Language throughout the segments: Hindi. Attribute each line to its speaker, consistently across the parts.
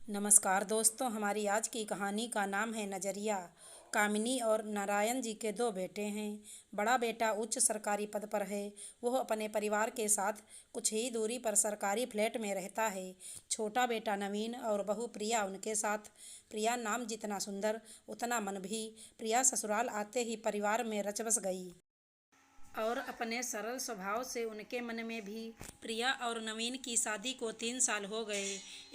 Speaker 1: नमस्कार दोस्तों, हमारी आज की कहानी का नाम है नजरिया। कामिनी और नारायण जी के दो बेटे हैं। बड़ा बेटा उच्च सरकारी पद पर है। वह अपने परिवार के साथ कुछ ही दूरी पर सरकारी फ्लैट में रहता है। छोटा बेटा नवीन और बहू प्रिया उनके साथ। प्रिया नाम जितना सुंदर उतना मन भी। प्रिया ससुराल आते ही परिवार में रच बस गई और अपने सरल स्वभाव से उनके मन में भी। प्रिया और नवीन की शादी को 3 साल हो गए।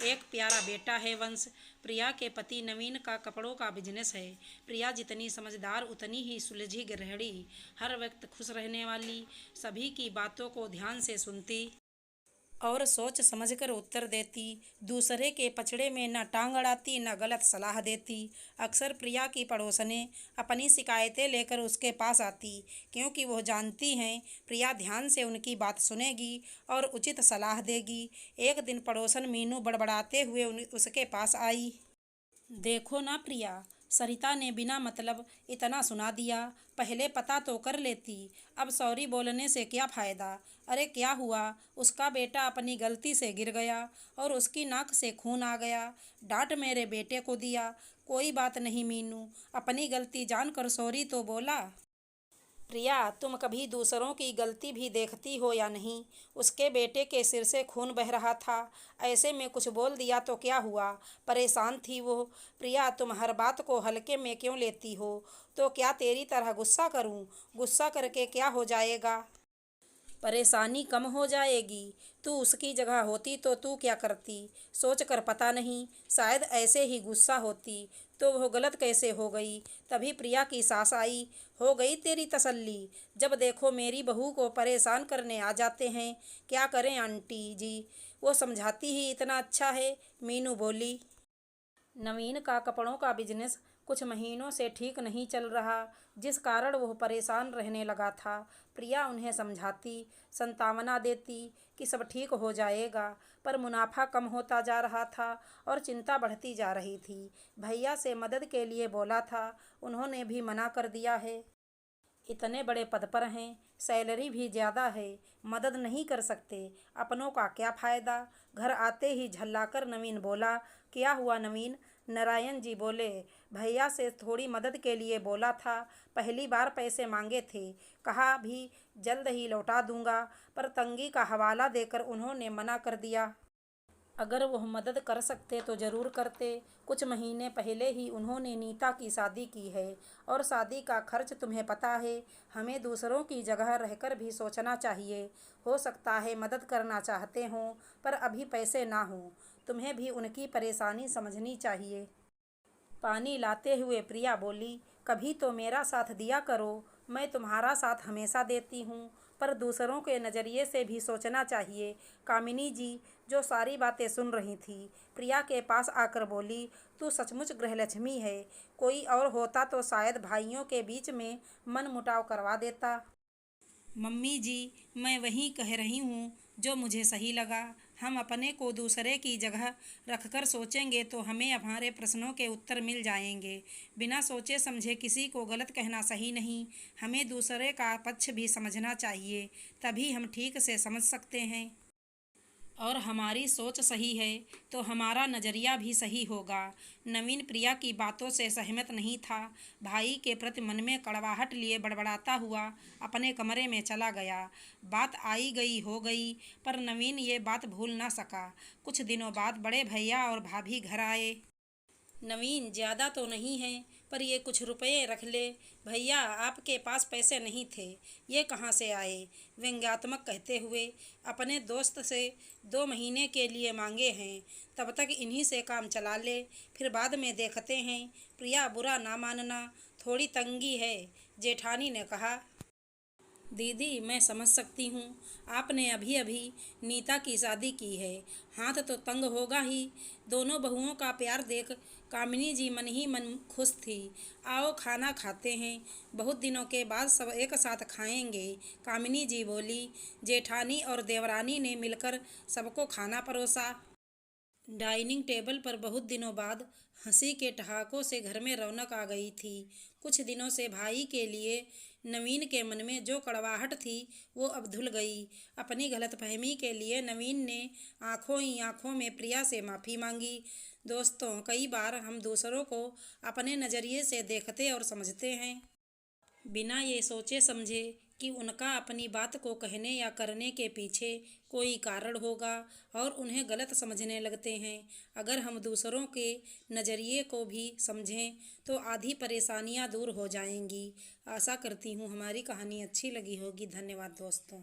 Speaker 1: एक प्यारा बेटा है वंश। प्रिया के पति नवीन का कपड़ों का बिजनेस है। प्रिया जितनी समझदार उतनी ही सुलझी गृहिणी, हर वक्त खुश रहने वाली, सभी की बातों को ध्यान से सुनती और सोच समझकर उत्तर देती। दूसरे के पचड़े में न टांग अड़ाती न गलत सलाह देती। अक्सर प्रिया की पड़ोसनें अपनी शिकायतें लेकर उसके पास आती, क्योंकि वह जानती हैं प्रिया ध्यान से उनकी बात सुनेगी और उचित सलाह देगी। एक दिन पड़ोसन मीनू बड़बड़ाते हुए उसके पास आई। देखो ना प्रिया, सरिता ने बिना मतलब इतना सुना दिया। पहले पता तो कर लेती, अब सॉरी बोलने से क्या फ़ायदा। अरे क्या हुआ? उसका बेटा अपनी गलती से गिर गया और उसकी नाक से खून आ गया। डांट मेरे बेटे को दिया। कोई बात नहीं मीनू, अपनी गलती जानकर सॉरी तो बोला। प्रिया, तुम कभी दूसरों की गलती भी देखती हो या नहीं? उसके बेटे के सिर से खून बह रहा था, ऐसे में कुछ बोल दिया तो क्या हुआ? परेशान थी वो। प्रिया, तुम हर बात को हल्के में क्यों लेती हो? तो क्या तेरी तरह गुस्सा करूं? गुस्सा करके क्या हो जाएगा? परेशानी कम हो जाएगी। तू उसकी जगह होती तो तू क्या करती? सोच कर पता नहीं, शायद ऐसे ही गुस्सा होती। तो वह गलत कैसे हो गई? तभी प्रिया की सास आई। हो गई तेरी तसल्ली? जब देखो मेरी बहू को परेशान करने आ जाते हैं। क्या करें आंटी जी, वो समझाती ही इतना अच्छा है। मीनू बोली। नवीन का कपड़ों का बिजनेस कुछ महीनों से ठीक नहीं चल रहा, जिस कारण वह परेशान रहने लगा था। प्रिया उन्हें समझाती, संतावना देती कि सब ठीक हो जाएगा, पर मुनाफा कम होता जा रहा था और चिंता बढ़ती जा रही थी। भैया से मदद के लिए बोला था, उन्होंने भी मना कर दिया है। इतने बड़े पद पर हैं, सैलरी भी ज़्यादा है, मदद नहीं कर सकते। अपनों का क्या फ़ायदा? घर आते ही झल्लाकर नवीन बोला। क्या हुआ नवीन? नारायण जी बोले। भैया से थोड़ी मदद के लिए बोला था, पहली बार पैसे मांगे थे, कहा भी जल्द ही लौटा दूंगा, पर तंगी का हवाला देकर उन्होंने मना कर दिया। अगर वह मदद कर सकते तो ज़रूर करते। कुछ महीने पहले ही उन्होंने नीता की शादी की है और शादी का खर्च तुम्हें पता है। हमें दूसरों की जगह रहकर भी सोचना चाहिए। हो सकता है मदद करना चाहते हों, पर अभी पैसे ना हों। तुम्हें भी उनकी परेशानी समझनी चाहिए। पानी लाते हुए प्रिया बोली। कभी तो मेरा साथ दिया करो, मैं तुम्हारा साथ हमेशा देती हूँ, पर दूसरों के नज़रिए से भी सोचना चाहिए। कामिनी जी, जो सारी बातें सुन रही थी, प्रिया के पास आकर बोली। तू सचमुच गृहलक्ष्मी है। कोई और होता तो शायद भाइयों के बीच में मन मुटाव करवा देता। मम्मी जी, मैं वही कह रही हूँ जो मुझे सही लगा। हम अपने को दूसरे की जगह रखकर सोचेंगे तो हमें हमारे प्रश्नों के उत्तर मिल जाएंगे। बिना सोचे समझे किसी को गलत कहना सही नहीं। हमें दूसरे का पक्ष भी समझना चाहिए, तभी हम ठीक से समझ सकते हैं। और हमारी सोच सही है तो हमारा नज़रिया भी सही होगा। नवीन प्रिया की बातों से सहमत नहीं था। भाई के प्रति मन में कड़वाहट लिए बड़बड़ाता हुआ अपने कमरे में चला गया। बात आई गई हो गई, पर नवीन ये बात भूल ना सका। कुछ दिनों बाद बड़े भैया और भाभी घर आए। नवीन, ज़्यादा तो नहीं है, पर ये कुछ रुपए रख ले। भैया, आपके पास पैसे नहीं थे, ये कहाँ से आए? व्यंग्यात्मक कहते हुए। अपने दोस्त से 2 महीने के लिए मांगे हैं, तब तक इन्हीं से काम चला ले, फिर बाद में देखते हैं। प्रिया, बुरा ना मानना, थोड़ी तंगी है, जेठानी ने कहा। दीदी, मैं समझ सकती हूँ। आपने अभी अभी नीता की शादी की है, हाथ तो तंग होगा ही। दोनों बहुओं का प्यार देख कामिनी जी मन ही मन खुश थी। आओ खाना खाते हैं, बहुत दिनों के बाद सब एक साथ खाएंगे। कामिनी जी बोली। जेठानी और देवरानी ने मिलकर सबको खाना परोसा। डाइनिंग टेबल पर बहुत दिनों बाद हंसी के ठहाकों से घर में रौनक आ गई थी। कुछ दिनों से भाई के लिए नवीन के मन में जो कड़वाहट थी वो अब धुल गई। अपनी गलतफहमी के लिए नवीन ने आंखों ही आंखों में प्रिया से माफ़ी मांगी। दोस्तों, कई बार हम दूसरों को अपने नज़रिए से देखते और समझते हैं, बिना ये सोचे समझे कि उनका अपनी बात को कहने या करने के पीछे कोई कारण होगा, और उन्हें गलत समझने लगते हैं। अगर हम दूसरों के नज़रिए को भी समझें तो आधी परेशानियां दूर हो जाएंगी। आशा करती हूँ हमारी कहानी अच्छी लगी होगी। धन्यवाद दोस्तों।